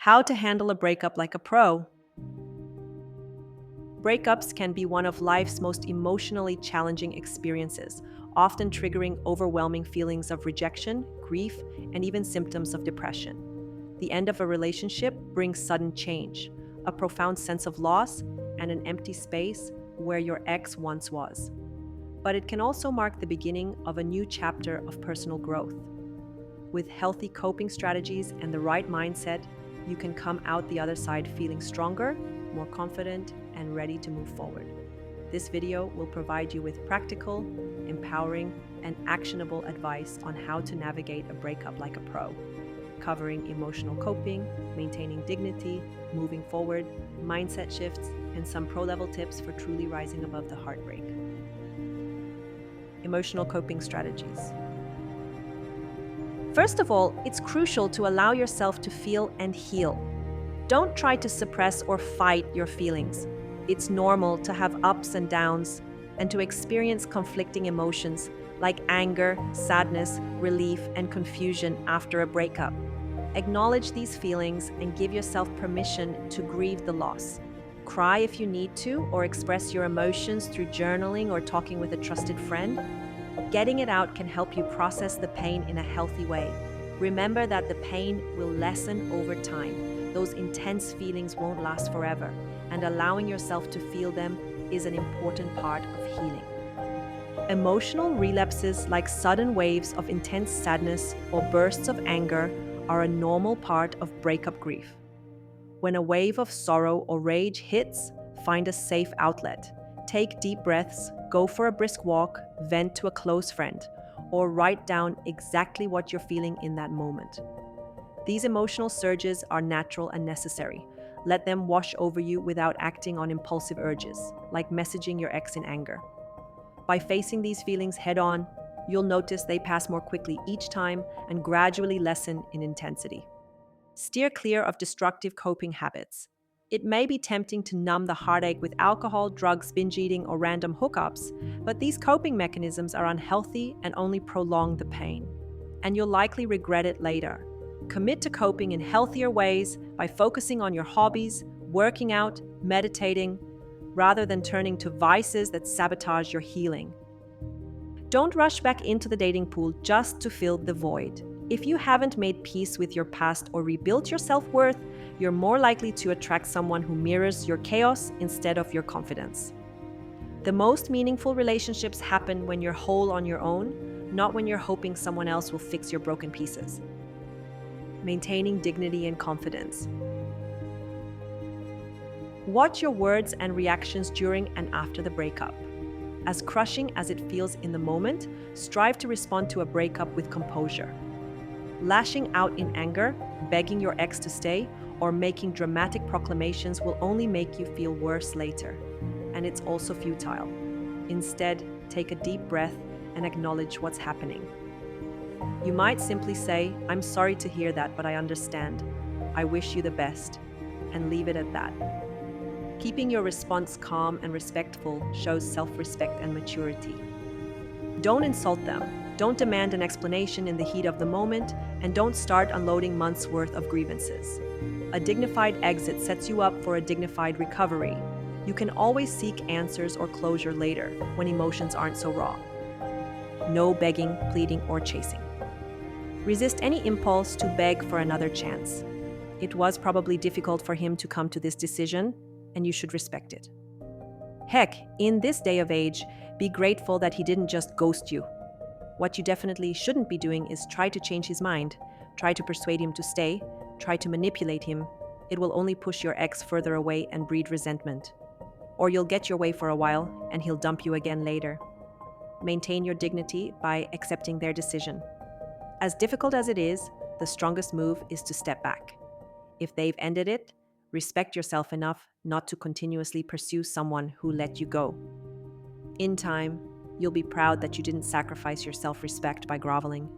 How to handle a breakup like a pro. Breakups can be one of life's most emotionally challenging experiences, often triggering overwhelming feelings of rejection, grief, and even symptoms of depression. The end of a relationship brings sudden change, a profound sense of loss, and an empty space where your ex once was. But it can also mark the beginning of a new chapter of personal growth. With healthy coping strategies and the right mindset, you can come out the other side feeling stronger, more confident, and ready to move forward. This video will provide you with practical, empowering, and actionable advice on how to navigate a breakup like a pro, covering emotional coping, maintaining dignity, moving forward, mindset shifts, and some pro-level tips for truly rising above the heartbreak. Emotional coping strategies. First of all, it's crucial to allow yourself to feel and heal. Don't try to suppress or fight your feelings. It's normal to have ups and downs and to experience conflicting emotions like anger, sadness, relief, and confusion after a breakup. Acknowledge these feelings and give yourself permission to grieve the loss. Cry if you need to, or express your emotions through journaling or talking with a trusted friend. Getting it out can help you process the pain in a healthy way. Remember that the pain will lessen over time. Those intense feelings won't last forever, and allowing yourself to feel them is an important part of healing. Emotional relapses like sudden waves of intense sadness or bursts of anger are a normal part of breakup grief. When a wave of sorrow or rage hits, find a safe outlet. Take deep breaths, go for a brisk walk, vent to a close friend, or write down exactly what you're feeling in that moment. These emotional surges are natural and necessary. Let them wash over you without acting on impulsive urges, like messaging your ex in anger. By facing these feelings head-on, you'll notice they pass more quickly each time and gradually lessen in intensity. Steer clear of destructive coping habits. It may be tempting to numb the heartache with alcohol, drugs, binge eating, or random hookups, but these coping mechanisms are unhealthy and only prolong the pain. And you'll likely regret it later. Commit to coping in healthier ways by focusing on your hobbies, working out, meditating, rather than turning to vices that sabotage your healing. Don't rush back into the dating pool just to fill the void. If you haven't made peace with your past or rebuilt your self-worth, you're more likely to attract someone who mirrors your chaos instead of your confidence. The most meaningful relationships happen when you're whole on your own, not when you're hoping someone else will fix your broken pieces. Maintaining dignity and confidence. Watch your words and reactions during and after the breakup. As crushing as it feels in the moment, strive to respond to a breakup with composure. Lashing out in anger, begging your ex to stay, or making dramatic proclamations will only make you feel worse later. And it's also futile. Instead, take a deep breath and acknowledge what's happening. You might simply say, "I'm sorry to hear that, but I understand. I wish you the best," and leave it at that. Keeping your response calm and respectful shows self-respect and maturity. Don't insult them. Don't demand an explanation in the heat of the moment, and don't start unloading months' worth of grievances. A dignified exit sets you up for a dignified recovery. You can always seek answers or closure later, when emotions aren't so raw. No begging, pleading, or chasing. Resist any impulse to beg for another chance. It was probably difficult for him to come to this decision, and you should respect it. Heck, in this day of age, be grateful that he didn't just ghost you. What you definitely shouldn't be doing is try to change his mind, try to persuade him to stay, try to manipulate him. It will only push your ex further away and breed resentment. Or you'll get your way for a while, and he'll dump you again later. Maintain your dignity by accepting their decision. As difficult as it is, the strongest move is to step back. If they've ended it, respect yourself enough not to continuously pursue someone who let you go. In time, you'll be proud that you didn't sacrifice your self-respect by groveling.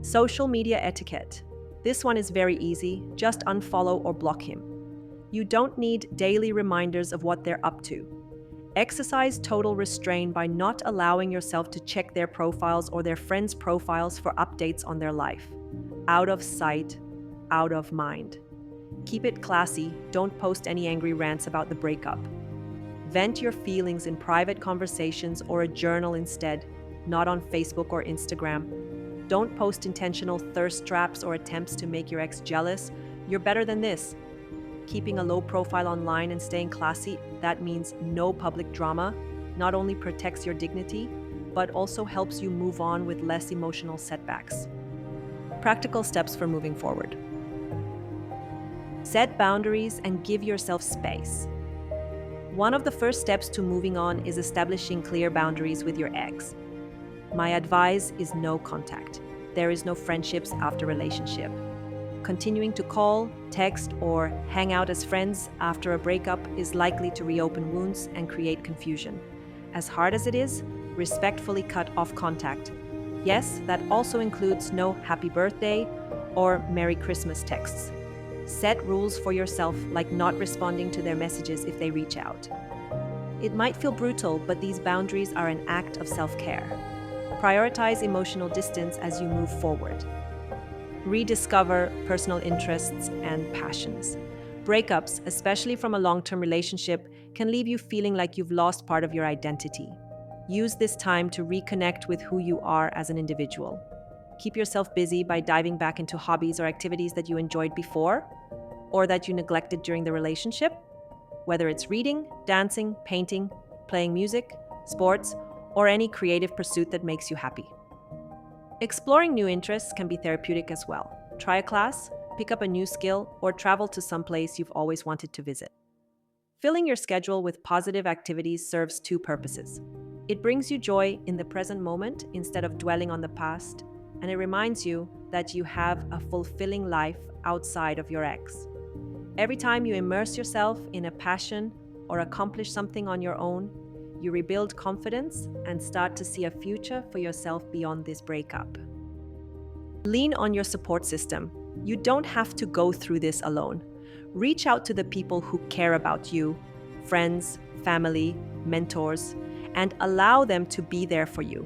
Social media etiquette. This one is very easy. Just unfollow or block him. You don't need daily reminders of what they're up to. Exercise total restraint by not allowing yourself to check their profiles or their friends' profiles for updates on their life. Out of sight, out of mind. Keep it classy, don't post any angry rants about the breakup. Vent your feelings in private conversations or a journal instead, not on Facebook or Instagram. Don't post intentional thirst traps or attempts to make your ex jealous. You're better than this. Keeping a low profile online and staying classy, that means no public drama, not only protects your dignity, but also helps you move on with less emotional setbacks. Practical steps for moving forward. Set boundaries and give yourself space. One of the first steps to moving on is establishing clear boundaries with your ex. My advice is no contact. There is no friendships after relationship. Continuing to call, text, or hang out as friends after a breakup is likely to reopen wounds and create confusion. As hard as it is, respectfully cut off contact. Yes, that also includes no happy birthday or Merry Christmas texts. Set rules for yourself, like not responding to their messages if they reach out. It might feel brutal, but these boundaries are an act of self-care. Prioritize emotional distance as you move forward. Rediscover personal interests and passions. Breakups, especially from a long-term relationship, can leave you feeling like you've lost part of your identity. Use this time to reconnect with who you are as an individual. Keep yourself busy by diving back into hobbies or activities that you enjoyed before, or that you neglected during the relationship, whether it's reading, dancing, painting, playing music, sports, or any creative pursuit that makes you happy. Exploring new interests can be therapeutic as well. Try a class, pick up a new skill, or travel to some place you've always wanted to visit. Filling your schedule with positive activities serves two purposes. It brings you joy in the present moment instead of dwelling on the past, and it reminds you that you have a fulfilling life outside of your ex. Every time you immerse yourself in a passion or accomplish something on your own, you rebuild confidence and start to see a future for yourself beyond this breakup. Lean on your support system. You don't have to go through this alone. Reach out to the people who care about you, friends, family, mentors, and allow them to be there for you.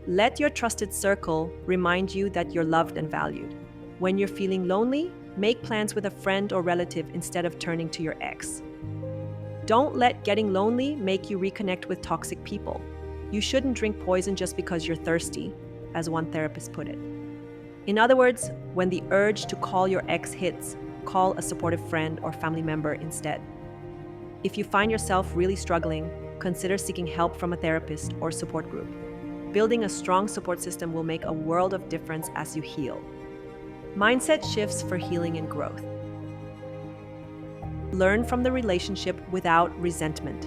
Let your trusted circle remind you that you're loved and valued. When you're feeling lonely, make plans with a friend or relative instead of turning to your ex. Don't let getting lonely make you reconnect with toxic people. You shouldn't drink poison just because you're thirsty, as one therapist put it. In other words, when the urge to call your ex hits, call a supportive friend or family member instead. If you find yourself really struggling, consider seeking help from a therapist or support group. Building a strong support system will make a world of difference as you heal. Mindset shifts for healing and growth. Learn from the relationship without resentment.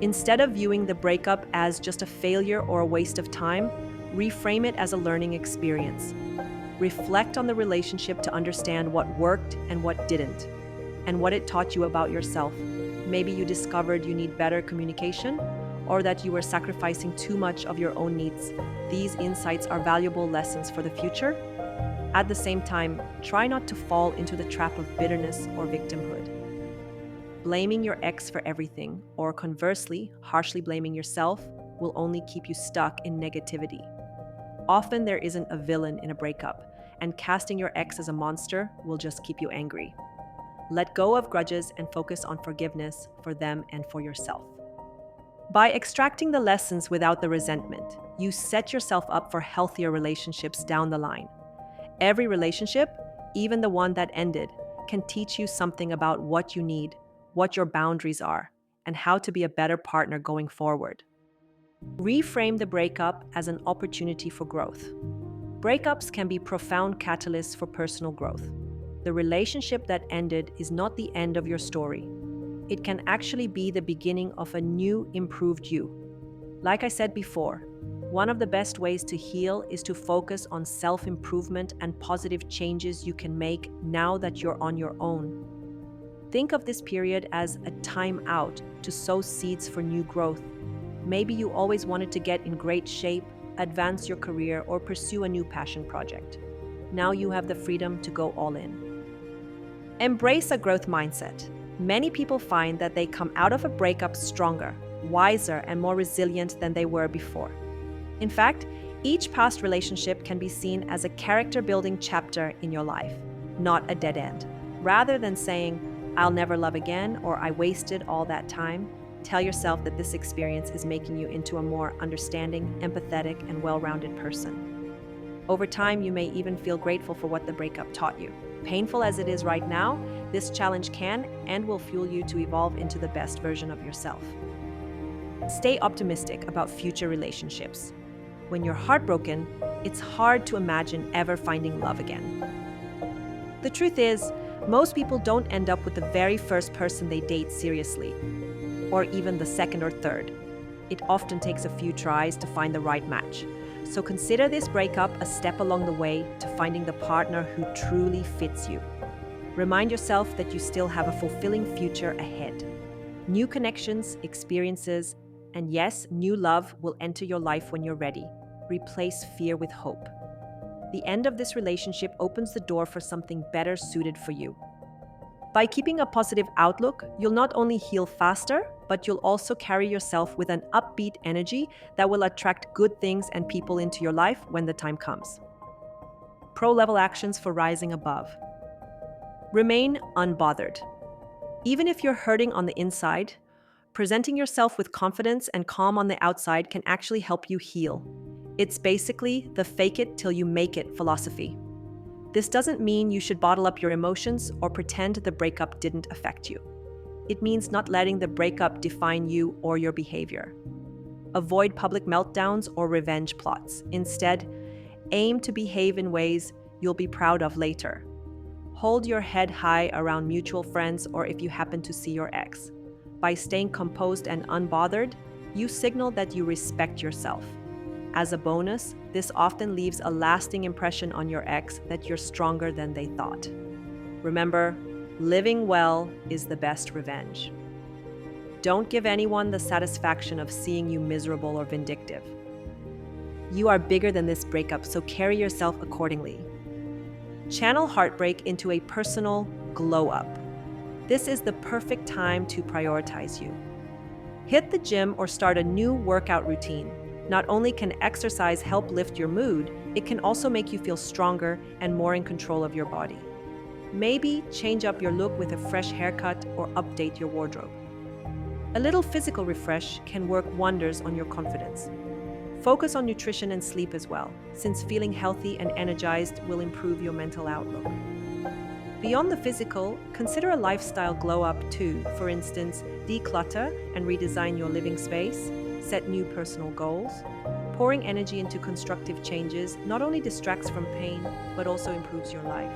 Instead of viewing the breakup as just a failure or a waste of time, reframe it as a learning experience. Reflect on the relationship to understand what worked and what didn't, and what it taught you about yourself. Maybe you discovered you need better communication, or that you were sacrificing too much of your own needs. These insights are valuable lessons for the future. At the same time, try not to fall into the trap of bitterness or victimhood. Blaming your ex for everything, or conversely, harshly blaming yourself, will only keep you stuck in negativity. Often there isn't a villain in a breakup, and casting your ex as a monster will just keep you angry. Let go of grudges and focus on forgiveness for them and for yourself. By extracting the lessons without the resentment, you set yourself up for healthier relationships down the line. Every relationship, even the one that ended, can teach you something about what you need, what your boundaries are, and how to be a better partner going forward. Reframe the breakup as an opportunity for growth. Breakups can be profound catalysts for personal growth. The relationship that ended is not the end of your story. It can actually be the beginning of a new, improved you. Like I said before, one of the best ways to heal is to focus on self-improvement and positive changes you can make now that you're on your own. Think of this period as a time out to sow seeds for new growth. Maybe you always wanted to get in great shape, advance your career, or pursue a new passion project. Now you have the freedom to go all in. Embrace a growth mindset. Many people find that they come out of a breakup stronger, wiser, and more resilient than they were before. In fact, each past relationship can be seen as a character-building chapter in your life, not a dead end. Rather than saying, "I'll never love again," or "I wasted all that time," tell yourself that this experience is making you into a more understanding, empathetic, and well-rounded person. Over time, you may even feel grateful for what the breakup taught you. Painful as it is right now, this challenge can and will fuel you to evolve into the best version of yourself. Stay optimistic about future relationships. When you're heartbroken, it's hard to imagine ever finding love again. The truth is, most people don't end up with the very first person they date seriously, or even the second or third. It often takes a few tries to find the right match. So consider this breakup a step along the way to finding the partner who truly fits you. Remind yourself that you still have a fulfilling future ahead. New connections, experiences, and yes, new love will enter your life when you're ready. Replace fear with hope. The end of this relationship opens the door for something better suited for you. By keeping a positive outlook, you'll not only heal faster, but you'll also carry yourself with an upbeat energy that will attract good things and people into your life when the time comes. Pro-level actions for rising above. Remain unbothered. Even if you're hurting on the inside, presenting yourself with confidence and calm on the outside can actually help you heal. It's basically the fake it till you make it philosophy. This doesn't mean you should bottle up your emotions or pretend the breakup didn't affect you. It means not letting the breakup define you or your behavior. Avoid public meltdowns or revenge plots. Instead, aim to behave in ways you'll be proud of later. Hold your head high around mutual friends or if you happen to see your ex. By staying composed and unbothered, you signal that you respect yourself. As a bonus, this often leaves a lasting impression on your ex that you're stronger than they thought. Remember, living well is the best revenge. Don't give anyone the satisfaction of seeing you miserable or vindictive. You are bigger than this breakup, so carry yourself accordingly. Channel heartbreak into a personal glow up. This is the perfect time to prioritize you. Hit the gym or start a new workout routine. Not only can exercise help lift your mood, it can also make you feel stronger and more in control of your body. Maybe change up your look with a fresh haircut or update your wardrobe. A little physical refresh can work wonders on your confidence. Focus on nutrition and sleep as well, since feeling healthy and energized will improve your mental outlook. Beyond the physical, consider a lifestyle glow up too. For instance, declutter and redesign your living space. Set new personal goals. Pouring energy into constructive changes not only distracts from pain, but also improves your life.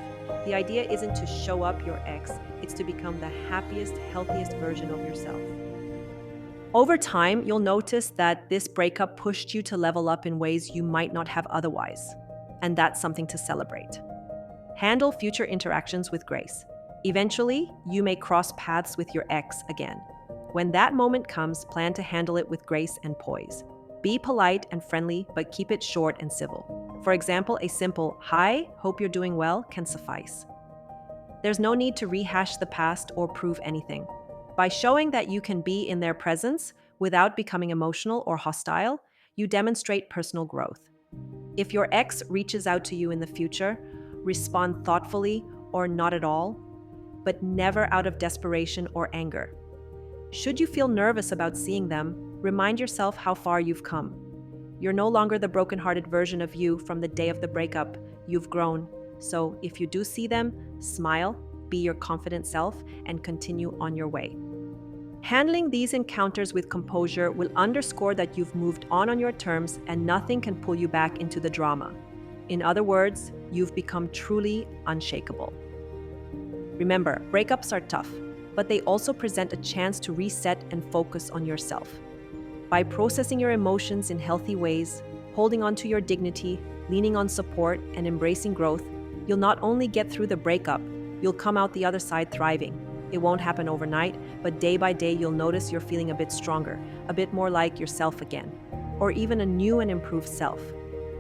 The idea isn't to show up your ex, it's to become the happiest, healthiest version of yourself. Over time, you'll notice that this breakup pushed you to level up in ways you might not have otherwise. And that's something to celebrate. Handle future interactions with grace. Eventually, you may cross paths with your ex again. When that moment comes, plan to handle it with grace and poise. Be polite and friendly, but keep it short and civil. For example, a simple, "Hi, hope you're doing well," can suffice. There's no need to rehash the past or prove anything. By showing that you can be in their presence without becoming emotional or hostile, you demonstrate personal growth. If your ex reaches out to you in the future, respond thoughtfully or not at all, but never out of desperation or anger. Should you feel nervous about seeing them, remind yourself how far you've come. You're no longer the broken-hearted version of you from the day of the breakup. You've grown. So if you do see them, smile, be your confident self, and continue on your way. Handling these encounters with composure will underscore that you've moved on your terms and nothing can pull you back into the drama. In other words, you've become truly unshakable. Remember, breakups are tough, but they also present a chance to reset and focus on yourself. By processing your emotions in healthy ways, holding on to your dignity, leaning on support, and embracing growth, you'll not only get through the breakup, you'll come out the other side thriving. It won't happen overnight, but day by day you'll notice you're feeling a bit stronger, a bit more like yourself again, or even a new and improved self.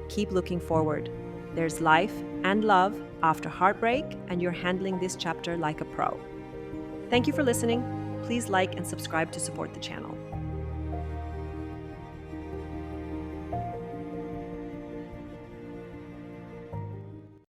Keep looking forward. There's life and love after heartbreak, and you're handling this chapter like a pro. Thank you for listening. Please like and subscribe to support the channel.